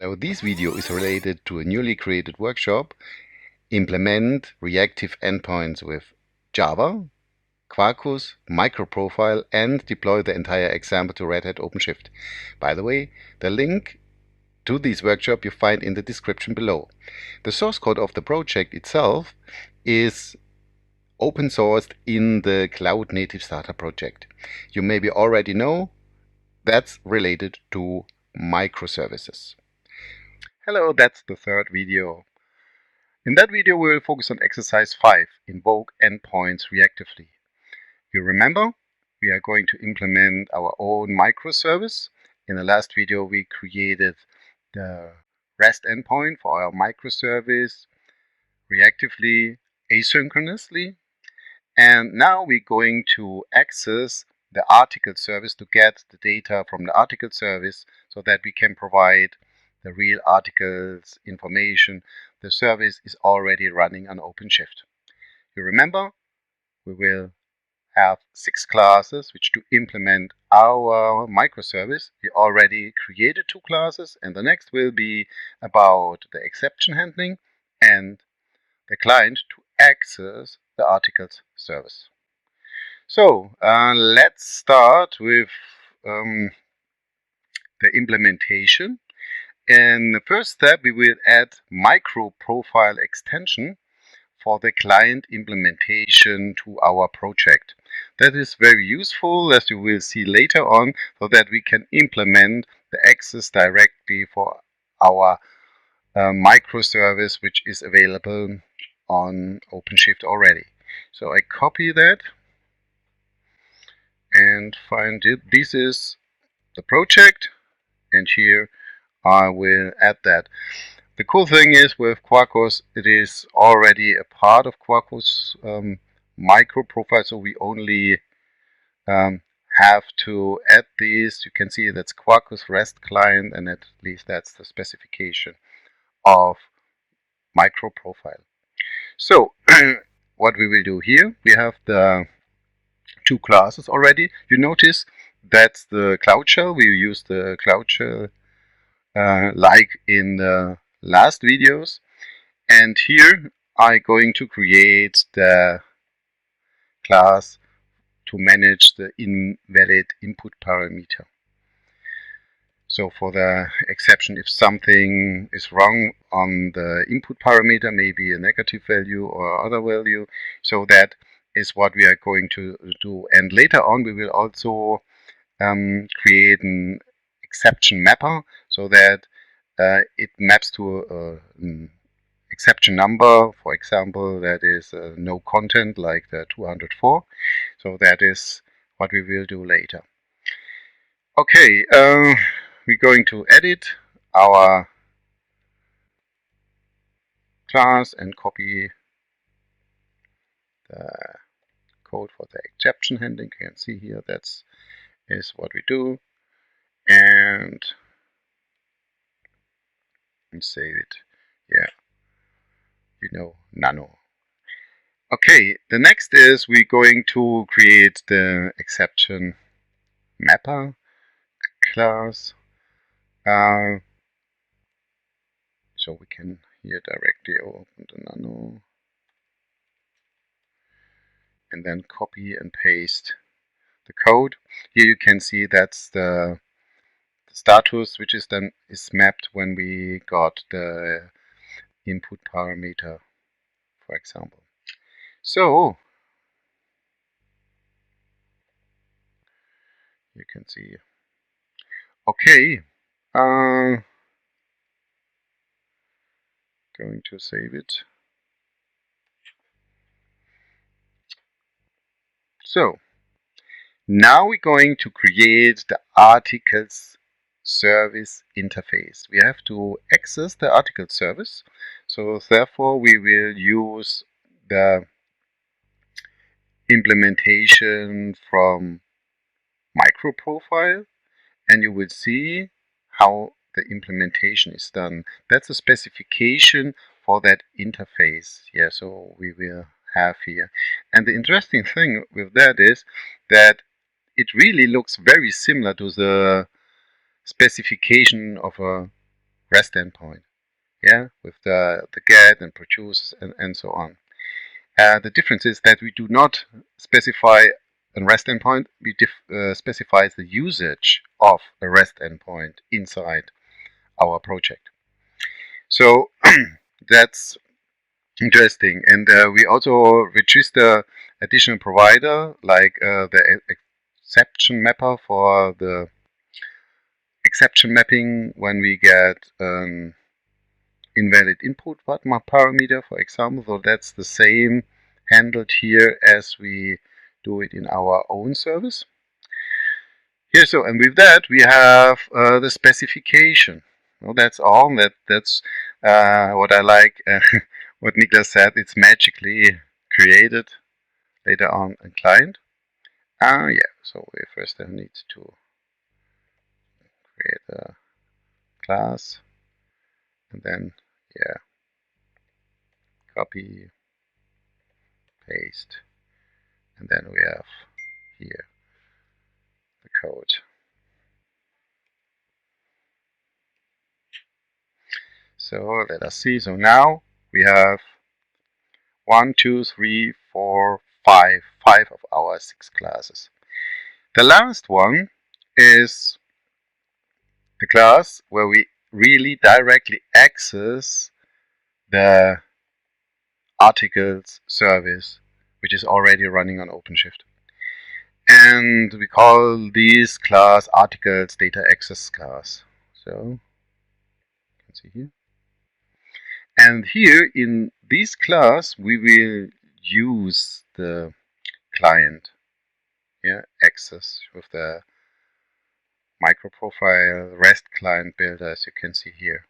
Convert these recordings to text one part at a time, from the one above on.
Now, this video is related to a newly created workshop, Implement Reactive Endpoints with Java, Quarkus, MicroProfile, and deploy the entire example to Red Hat OpenShift. By the way, the link to this workshop you find in the description below. The source code of the project itself is open sourced in the cloudnativestarter project. You maybe already know that's related to microservices. Hello, that's the third video. In that video, we will focus on exercise 5, Invoke Endpoints reactively. You remember, we are going to implement our own microservice. In the last video, we created the REST endpoint for our microservice reactively, asynchronously. And now we're going to access the article service to get the data from the article service so that we can provide the real articles information. The service is already running on OpenShift. You remember, we will have 6 classes which to implement our microservice. We already created 2 classes, and the next will be about the exception handling and the client to access the articles service. So let's start with the implementation. In the first step, we will add MicroProfile Extension for the client implementation to our project. That is very useful, as you will see later on, so that we can implement the access directly for our microservice, which is available on OpenShift already. So I copy that and find it. This is the project, and here I will add that. The cool thing is with Quarkus, it is already a part of Quarkus MicroProfile, so we only have to add these. You can see that's Quarkus REST client, and at least that's the specification of MicroProfile. So what we will do here, we have the 2 classes already. You notice that's the Cloud Shell. We use the Cloud Shell like in the last videos. And here I'm going to create the class to manage the invalid input parameter. So for the exception, if something is wrong on the input parameter, maybe a negative value or other value, so that is what we are going to do. And later on, we will also create an exception mapper so that it maps to an exception number, for example, that is no content, like the 204. So that is what we will do later. Okay, we're going to edit our class and copy the code for the exception handling. You can see here that's is what we do, and save it. Yeah, you know, nano. Okay, the next is we're going to create the exception mapper class. So we can here directly open the nano and then copy and paste the code. Here you can see that's the status, which is then mapped when we got the input parameter, for example. So you can see. Okay, going to save it. So now we're going to create the articles service interface. We have to access the article service. So therefore we will use the implementation from MicroProfile, and you will see how the implementation is done. That's a specification for that interface. Yeah, so we will have here. And the interesting thing with that is that it really looks very similar to the specification of a REST endpoint, yeah, with the get and produce and so on. The difference is that we do not specify a REST endpoint, we specify the usage of a REST endpoint inside our project. So that's interesting. And we also register additional provider like the exception mapper for the exception mapping when we get invalid input parameter, for example. So that's the same handled here as we do it in our own service. Here, so, and with that we have the specification. Well, that's all. That's what I like. What Niklas said. It's magically created later on in client. Yeah. So we first need to create a class, and then yeah, copy, paste, and then we have here the code. So let us see. So now we have 1, 2, 3, 4, 5 of our 6 classes. The last one is the class where we really directly access the articles service, which is already running on OpenShift. And we call this class articles data access class. So you can see here. And here in this class, we will use the client, yeah, access with the MicroProfile REST client builder, as you can see here.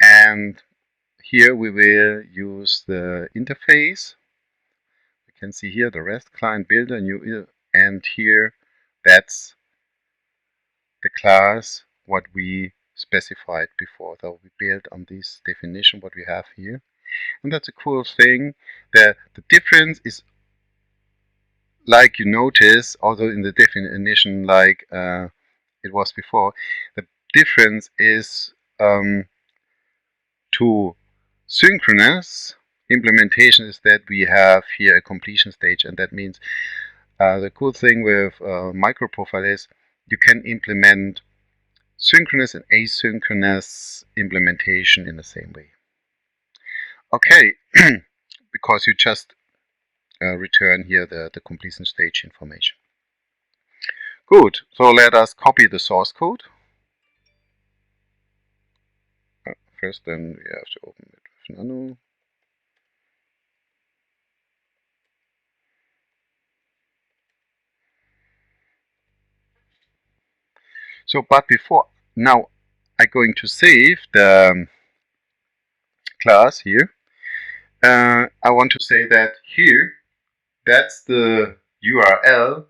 And here we will use the interface. You can see here the REST client builder, and here that's the class what we specified before. So we built on this definition what we have here. And that's a cool thing. The difference is, like you notice, also in the definition like it was before, the difference is to synchronous implementation is that we have here a completion stage, and that means the cool thing with MicroProfile is you can implement synchronous and asynchronous implementation in the same way. Okay, because you just return here the completion stage information. Good, so let us copy the source code. First, then we have to open it with Nano. So, but before, now I'm going to save the class here. I want to say that here, that's the URL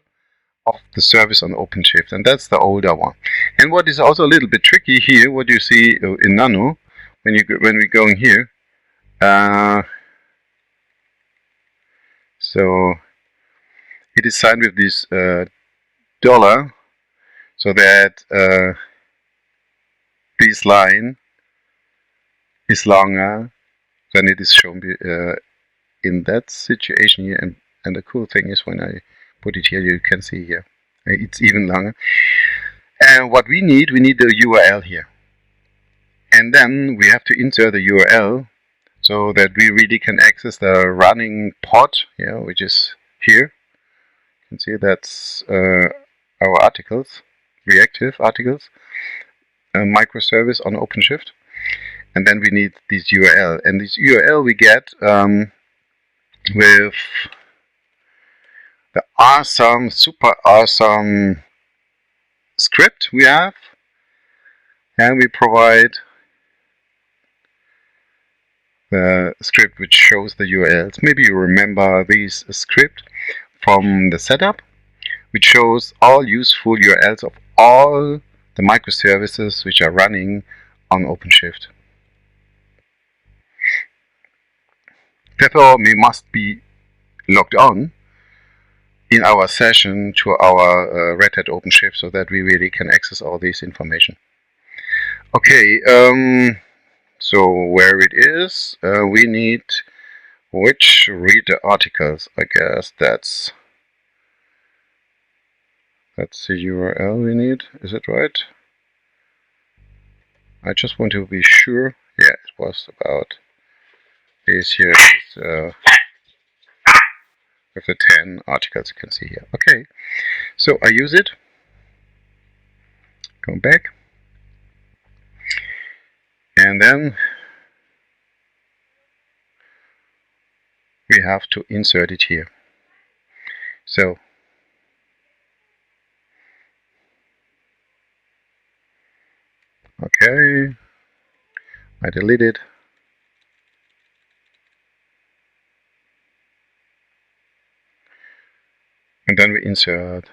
of the service on OpenShift, and that's the older one. And what is also a little bit tricky here, what you see in Nano, when we go in here, so it is signed with this dollar, so that this line is longer than it is shown in that situation here. And the cool thing is when I put it here, you can see here, it's even longer. And what we need the URL here. And then we have to insert the URL so that we really can access the running pod, yeah, which is here. You can see that's our articles, reactive articles, a microservice on OpenShift. And then we need this URL. And this URL we get with the awesome, super awesome script we have. And we provide the script which shows the URLs. Maybe you remember this script from the setup, which shows all useful URLs of all the microservices which are running on OpenShift. Therefore, we must be logged on in our session to our Red Hat OpenShift so that we really can access all this information. Okay, so where it is, we need which read the articles. I guess that's the URL we need. Is it right? I just want to be sure. Yeah, it was about this here with the 10 articles you can see here. Okay, so I use it. Go back. And then we have to insert it here. So okay, I delete it. And then we insert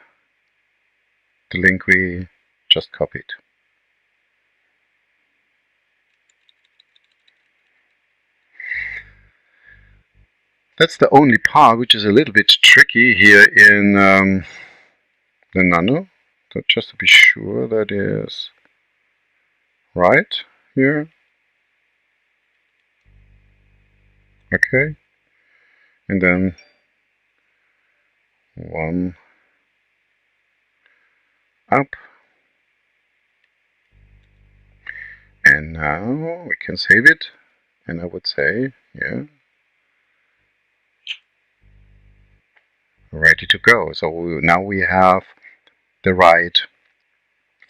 the link we just copied. That's the only part which is a little bit tricky here in the nano. So just to be sure that is right here. Okay. And then one up. And now we can save it. And I would say, yeah, ready to go. So now we have the right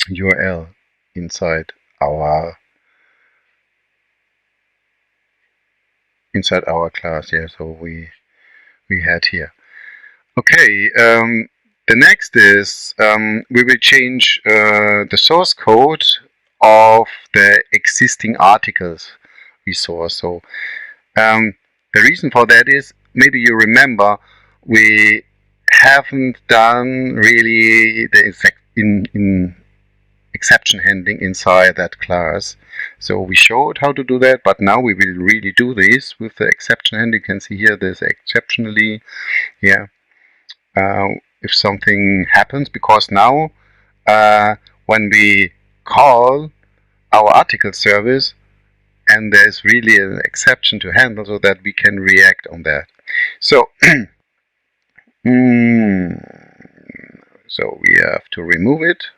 URL inside our class. Yeah, so we had here. Okay, the next is we will change the source code of the existing articles we saw. So the reason for that is, maybe you remember, we haven't done really the in exception handling inside that class. So we showed how to do that, but now we will really do this with the exception handling. You can see here there's exceptionally, yeah, if something happens, because now when we call our article service and there's really an exception to handle, so that we can react on that. So so we have to remove it.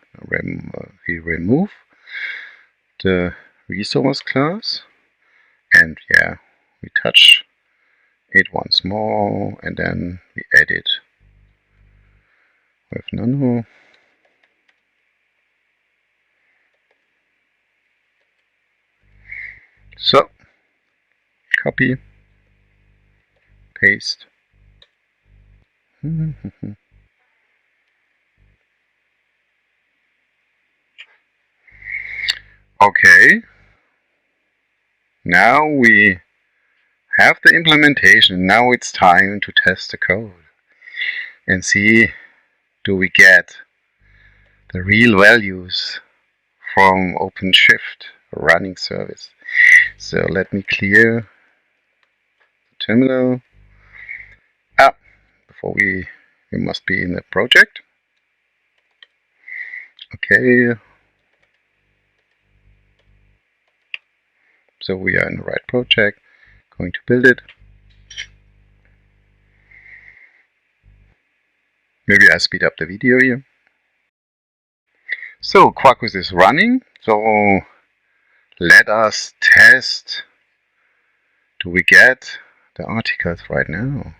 We remove the resource class, and yeah, we touch it once more, and then we add it with nano. So copy, paste. Okay, now we have the implementation. Now it's time to test the code and see, do we get the real values from OpenShift running service. So let me clear the terminal. Before we must be in the project. Okay, so we are in the right project. Going to build it. Maybe I speed up the video here. So Quarkus is running. So let us test. Do we get the articles right now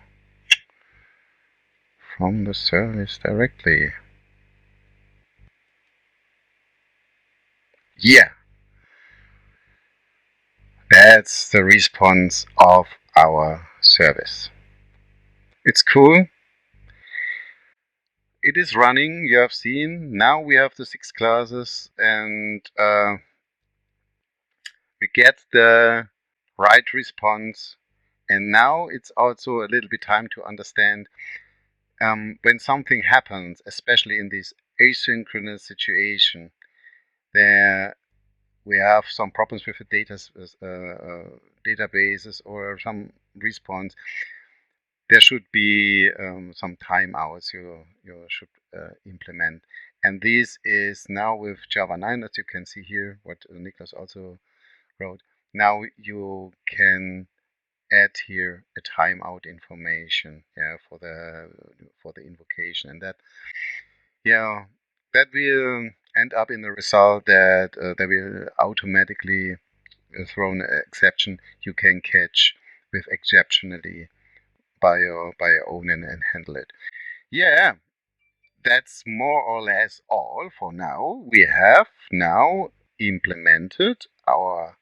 from the service directly? Yeah, that's the response of our service. It's cool. It is running, you have seen. Now we have the 6 classes, and we get the right response. And now it's also a little bit time to understand when something happens, especially in this asynchronous situation, there we have some problems with the databases or some response. There should be some timeouts you should implement. And this is now with Java 9, as you can see here, what Niklas also wrote. Now you can add here a timeout information, yeah, for the invocation, and that, yeah, that will end up in the result that there will automatically throw an exception you can catch with exceptionally by your own and handle it. Yeah, that's more or less all for now. We have now implemented our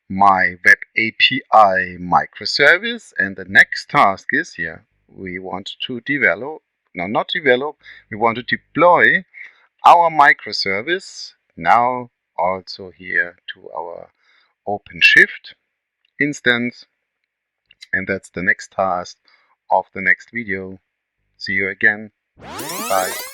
my web API microservice, and the next task is here. We want to develop, no, not develop, we want to deploy our microservice now also here to our OpenShift instance, and that's the next task of the next video. See you again. Bye.